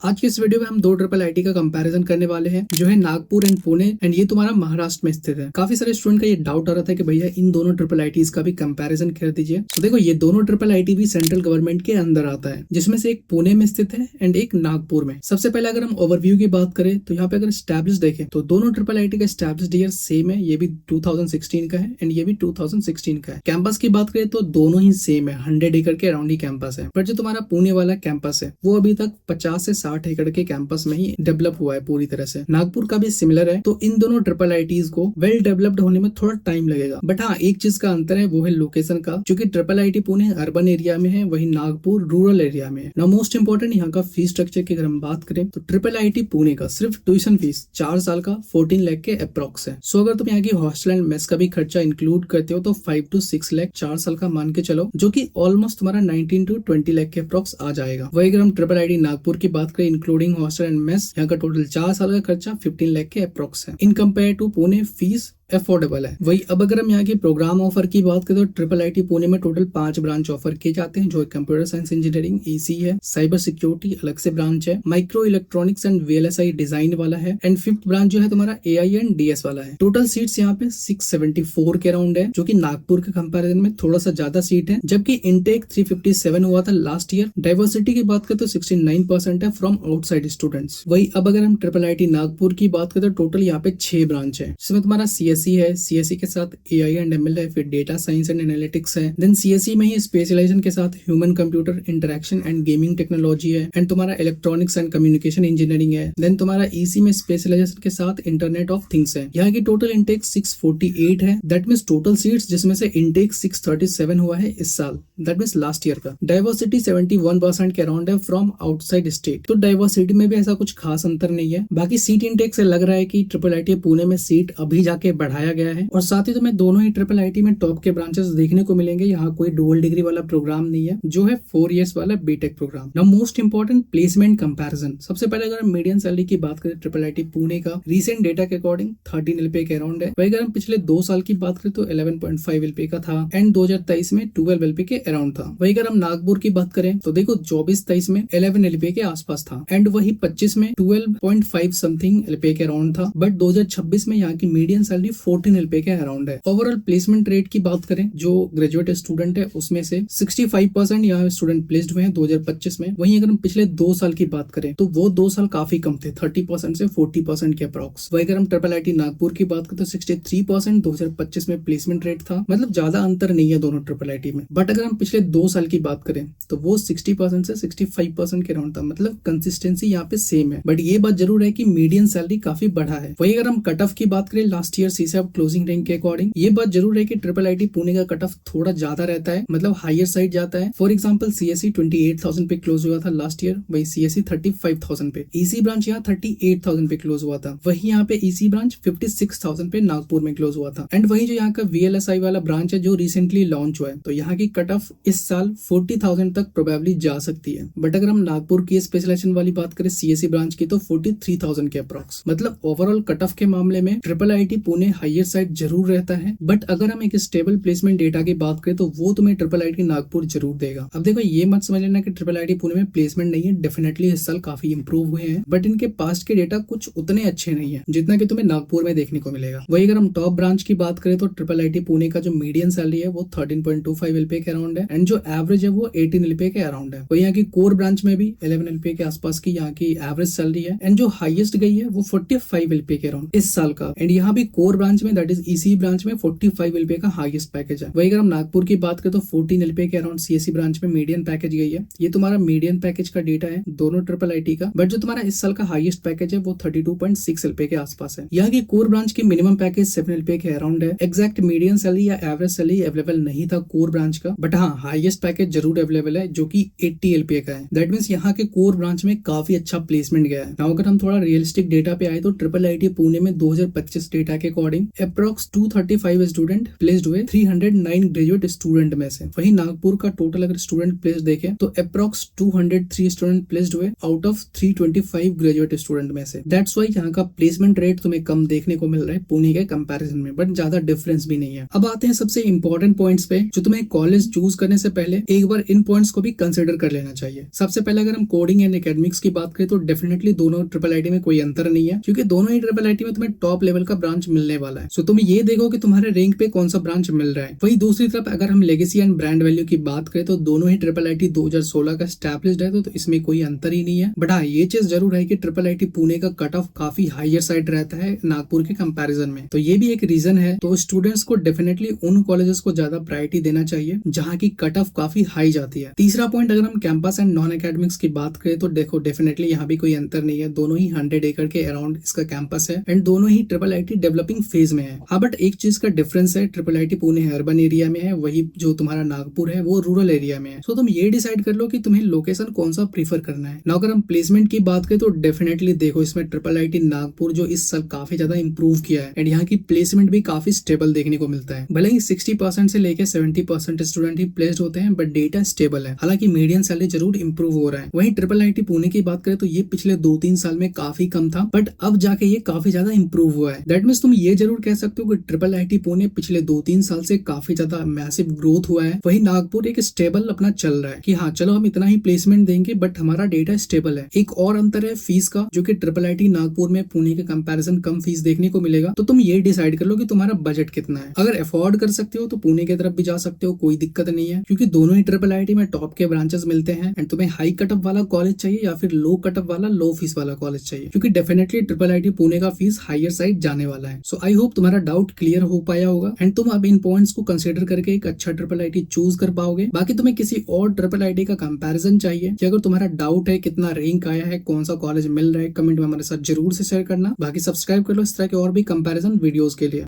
आज की इस वीडियो में हम दो ट्रिपल आईटी का कंपैरिजन करने वाले हैं जो है नागपुर एंड पुणे एंड ये तुम्हारा महाराष्ट्र में स्थित है। काफी सारे स्टूडेंट का ये डाउट आ रहा था कि भैया इन दोनों ट्रिपल आईटीज का भी कंपैरिजन कर दीजिए। तो देखो ये दोनों ट्रिपल आईटी भी सेंट्रल गवर्नमेंट के अंदर आता है, जिसमें से एक पुणे में स्थित है एंड एक नागपुर में। सबसे पहले अगर हम ओवरव्यू की बात करें तो यहाँ पे अगर स्टैब्लिश देखें तो दोनों ट्रिपल आईटी का स्टैब्लिश ईयर सेम है, ये भी 2016 का है एंड ये भी 2016 का है। कैंपस की बात करें तो दोनों ही सेम है, 100 एकड़ के अराउंड ही कैंपस है। बट जो तुम्हारा पुणे वाला कैंपस है वो अभी तक 50 से 60 एकड़ के कैंपस में ही डेवलप हुआ है पूरी तरह से। नागपुर का भी सिमिलर है, तो इन दोनों ट्रिपल आईटीज को वेल डेवलप्ड होने में थोड़ा टाइम लगेगा। बट हाँ, एक चीज का अंतर है वो है लोकेशन का, जो कि triple IT Pune urban area में है, वही नागपुर रूरल एरिया में है। नाउ मोस्ट इंपोर्टेंट यहाँ का फीस स्ट्रक्चर की अगर हम बात करें तो ट्रिपल आईटी पुणे का सिर्फ ट्यूशन फीस 4 साल का 14 लाख के अप्रोक्स है। सो अगर तुम यहाँ की हॉस्टल एंड मेस का भी खर्चा इंक्लूड करते हो तो 5 to 6 लाख 4 साल का मान के चलो, जो कि ऑलमोस्ट तुम्हारा 19 to 20 लाख के अप्रोक्स आ जाएगा। वही अगर हम ट्रिपल आईटी नागपुर की बात करें इंक्लूडिंग हॉस्टल एंड मेस, यहाँ का टोटल 4 साल का खर्चा 15 लाख के अप्रोक्स है। In compare to Pune fees affordable है। वही अब अगर हम यहाँ की प्रोग्राम ऑफर की बात करें तो ट्रिपल आईटी पुणे में टोटल 5 ब्रांच ऑफर किए जाते हैं, जो कंप्यूटर साइंस इंजीनियरिंग ईसी है, साइबर सिक्योरिटी अलग से ब्रांच है, micro electronics and VLSI design वाला है एंड 5th ब्रांच जो है तुम्हारा एआई एंड डीएस वाला है। टोटल सीट्स यहाँ पे 674 के अराउंड है, जो कि नागपुर के कंपैरिजन में थोड़ा सा ज्यादा सीट है, जबकि इनटेक 357 हुआ था लास्ट ईयर। डाइवर्सिटी की बात करें तो 69% है फ्रॉम आउटसाइड स्टूडेंट्स। वही अब अगर हम ट्रिपल आईटी नागपुर की बात करें तो टोटल यहाँ पे 6 ब्रांच है, जिसमें तुम्हारा सीएसई है, सीएसई के साथ एआई एंड एमएल है, फिर डेटा साइंस एंड एनालिटिक्स है, देन सीएसई में ही स्पेशलाइजेशन के साथ human computer interaction and gaming technology है, एंड तुम्हारा इलेक्ट्रॉनिक्स एंड कम्युनिकेशन इंजीनियरिंग है, देन तुम्हारा ईसी में स्पेशलाइजेशन के साथ इंटरनेट ऑफ थिंग्स है। यहाँ की टोटल इनटेक 648 है, दैट मींस टोटल सीट्स जिसमें से इनटेक 637 हुआ है इस साल, दैट मींस लास्ट ईयर का। डाइवर्सिटी 71% के अराउंड है फ्रॉम आउटसाइड स्टेट, तो डाइवर्सिटी में भी ऐसा कुछ खास अंतर नहीं है। बाकी सीट इनटेक से लग रहा है कि ट्रिपल आईटी पुणे में सीट अभी जाके बढ़ाया गया है, और साथ ही तुम्हें दोनों ही ट्रिपल आईटी में टॉप के ब्रांचेस देखने को मिलेंगे। यहाँ कोई डुअल डिग्री वाला प्रोग्राम नहीं है, जो है 4 इयर्स वाला BTech program. Now most important placement comparison. सबसे पहले अगर मीडियन सैलरी की बात करें ट्रिपल आईटी पुणे का रीसेंट डेटा के अकॉर्डिंग 13 एलपीए के अराउंड है। वही अगर हम पिछले 2 साल की बात करें तो 11.5 एलपीए का था एंड 2023 में 12 एलपीए के अराउंड था। वही अगर हम नागपुर की बात करें तो देखो 24-23 में 11 एलपीए के आसपास था एंड वही 25 में 12.5 समथिंग एलपीए के अराउंड था। बट 2026 में यहाँ की मीडियन सैलरी 14 एलपीए के अराउंड है। ओवरऑल प्लेसमेंट रेट की बात करें, जो ग्रेजुएट स्टूडेंट है उसमें से 65% यहाँ स्टूडेंट प्लेस्ड हुए हैं 2025 में। वहीं अगर हम पिछले 2 साल की बात करें तो वो 2 साल काफी कम थे, 30% से 40% के अप्रॉक्स। वहीं अगर हम ट्रिपल आईटी नागपुर की बात करें तो 63% 2025 में प्लेसमेंट रेट था, मतलब ज्यादा अंतर नहीं है दोनों ट्रिपल आईटी में। बट अगर हम पिछले 2 साल की बात करें तो वो 60% से 65% के अराउंड था, मतलब कंसिस्टेंसी यहाँ पे सेम है। बट ये बात जरूर है कि मीडियन सैलरी काफी बढ़ा है। वहीं अगर हम कट ऑफ की बात करें last year CSAT closing rank के अकॉर्डिंग, ये बात जरूर है कि ट्रिपल आईटी पुणे का कट ऑफ थोड़ा ज्यादा रहता है, मतलब हायर साइड जाता है। फॉर एग्जांपल सीएसई 28,000 पे क्लोज हुआ था लास्ट ईयर, वही सीएसई 35,000 पे। ईसी ब्रांच यहाँ 38,000 पे क्लोज हुआ था, वही यहाँ पे ईसी ब्रांच 56,000 पे नागपुर में क्लोज हुआ था। एंड वही जो यहाँ का वीएलएसआई वाला ब्रांच है जो रिसेंटली लॉन्च हुआ है, तो यहाँ की कट ऑफ इस साल 40,000 तक प्रोबेबली जा सकती है। बट अगर हम नागपुर की स्पेशलाइजेशन वाली बात करें सीएसई ब्रांच की तो 43,000 के अप्रॉक्स। मतलब ओवरऑल कट ऑफ के मामले में triple IT Pune higher side जरूर रहता है। बट अगर हम एक स्टेबल प्लेसमेंट डेटा की बात करें तो वो तुम्हें ट्रिपल आईटी नागपुर जरूर देगा। अब देखो ये मत समझ लेना कि ट्रिपल आईटी पुणे में प्लेसमेंट नहीं है, डेफिनेटली इस साल काफी इंप्रूव हुए हैं, बट इनके पास्ट के डेटा कुछ उतने अच्छे नहीं है जितना कि तुम्हें नागपुर में देखने को मिलेगा। वही अगर हम टॉप ब्रांच की बात करें तो ट्रिपल आईटी पुणे का जो मीडियन सैलरी है वो 13.25 एलपीए के अराउंड है एंड जो एवरेज है वो 18 एलपीए के अराउंड है। वही यहाँ की कोर ब्रांच में भी 11 एलपीए के आसपास की यहाँ की एवरेज सैलरी है एंड जो हाईएस्ट गई है वो 45 एलपीए के अराउंड इस साल का। एंड यहाँ भी कोर ब्रांच में दैट इज ईसी ब्रांच में 45 एलपीए का हाईएस्ट पैकेज है। वही अगर हम नागपुर की बात करें तो 14 एलपीए के अराउंड सीएसई ब्रांच में मीडियन पैकेज गई है। ये तुम्हारा मीडियन पैकेज का डेटा है दोनों ट्रिपल आईटी का, बट जो तुम्हारा इस साल का हाईएस्ट पैकेज है वो 32.6 एलपीए के आसपास है। यहाँ की कोर ब्रांच की मिनिमम पैकेज 7 एलपीए के अराउंड है। एग्जैक्ट मीडियन सैलरी या एवरेज सैलरी अवेलेबल नहीं था कोर ब्रांच का, बट हाँ हाईएस्ट पैकेज जरूर अवेलेबल है जो कि 80 एलपीए का है। दैट मींस यहाँ के कोर ब्रांच में काफी अच्छा प्लेसमेंट गया है। नाउ अगर हम थोड़ा रियलिस्टिक डेटा पे आए तो ट्रिपल आईटी पुणे में 2025 डेटा के according according approx 235 student placed हुए 309 ग्रेजुएट स्टूडेंट में से। वहीं नागपुर का टोटल अगर स्टूडेंट प्लेस देखें तो अप्रॉक्स 203 स्टूडेंट प्लेस्ड हुए आउट ऑफ 325 ग्रेजुएट स्टूडेंट में से। दैट्स वाई यहाँ का प्लेसमेंट रेट तुम्हें कम देखने को मिल रहा है पुणे के कंपैरिजन में, बट ज्यादा डिफरेंस भी नहीं है। अब आते हैं सबसे इंपॉर्टेंट पॉइंट्स पे जो तुम्हें कॉलेज चूज करने से पहले एक बार इन पॉइंट्स को भी कंसिडर कर लेना चाहिए। सबसे पहले अगर हम कोडिंग एंड एकेडमिक्स की बात करें तो डेफिनेटली दोनों ट्रिपल आईटी में कोई अंतर नहीं है, क्योंकि दोनों ही ट्रिपल आईटी में तुम्हें टॉप लेवल का ब्रांच मिलने वाला है। सो तुम ये देखो कि तुम्हारे रैंक पे कौन सा ब्रांच मिल रहा है। वही दूसरी तरफ अगर हम लेगेसी एंड ब्रांड वैल्यू की बात करें तो दोनों ही ट्रिपल आईटी 2016 का स्टैब्लिश्ड है, तो इसमें कोई अंतर ही नहीं है। बट हाँ, ये चीज जरूर है कि ट्रिपल आईटी पुणे का कट ऑफ काफी हायर साइड रहता है नागपुर के कंपैरिजन में, तो ये भी एक रीजन है। तो स्टूडेंट्स को डेफिनेटली उन कॉलेजेस को ज्यादा प्रायोरिटी देना चाहिए जहाँ की कट ऑफ काफी हाई जाती है। तीसरा पॉइंट, अगर हम कैंपस एंड नॉन एकेडमिक्स की बात करें तो देखो डेफिनेटली यहाँ भी कोई अंतर नहीं है। दोनों ही 100 एकड़ के अराउंड इसका कैंपस है एंड दोनों ही ट्रिपल आईटी डेवलपिंग फेज में है। हाँ, बट एक चीज का डिफरेंस है, triple IT Pune urban area में है, वही जो तुम्हारा नागपुर है वो रूरल एरिया में है। सो तुम ये डिसाइड कर लो कि तुम्हें लोकेशन कौन सा प्रीफर करना है ना। अगर हम प्लेसमेंट की बात करें तो डेफिनेटली देखो इसमें ट्रिपल आईटी नागपुर जो इस साल काफी ज्यादा इंप्रूव किया है एंड यहाँ की प्लेसमेंट भी काफी स्टेबल देखने को मिलता है। भले ही 60% से लेकर 70% स्टूडेंट ही प्लेस्ड होते हैं, बट डेटा स्टेबल है। हालांकि मीडियन सैलरी जरूर इंप्रूव हो रहा है। वहीं ट्रिपल आईटी पुणे की बात करें तो ये पिछले 2-3 साल में काफी कम था, बट अब जाके ये काफी ज्यादा इंप्रूव हुआ है। दैट मीन्स तुम ये जरूर कह सकते हो कि ट्रिपल आईटी पुणे पिछले 2-3 साल से काफी ज्यादा मैसिव ग्रोथ हुआ है। वही नागपुर एक स्टेबल अपना चल रहा है कि हाँ चलो हम इतना ही प्लेसमेंट देंगे बट हमारा डेटा स्टेबल है। एक और अंतर है फीस का, जो कि ट्रिपल आईटी नागपुर में पुणे के कंपैरिजन कम फीस देखने को मिलेगा। तो तुम ये डिसाइड कर लो कि तुम्हारा बजट कितना है। अगर अफोर्ड कर सकते हो तो पुणे की तरफ भी जा सकते हो, कोई दिक्कत नहीं है, क्योंकि दोनों ही ट्रिपल आईटी में टॉप के ब्रांचेस मिलते हैं। एंड तुम्हें हाई कटअप वाला कॉलेज चाहिए या फिर लो कटअप वाला लो फीस वाला कॉलेज चाहिए, क्योंकि डेफिनेटली ट्रिपल आईटी पुणे का फीस हायर साइड जाने वाला है। सो आई होप तुम्हारा डाउट क्लियर हो पाया होगा एंड तुम अब इन पॉइंट्स को कंसिडर करके एक अच्छा ट्रिपल आईटी चूज कर पाओगे। बाकी तुम्हें किसी और ट्रिपल आईटी का कंपैरिजन चाहिए कि अगर तुम्हारा डाउट है कितना रैंक आया है, कौन सा कॉलेज मिल रहा है, कमेंट में हमारे साथ जरूर से शेयर करना। बाकी सब्सक्राइब कर लो इस तरह के और भी कंपैरिजन वीडियोस के लिए।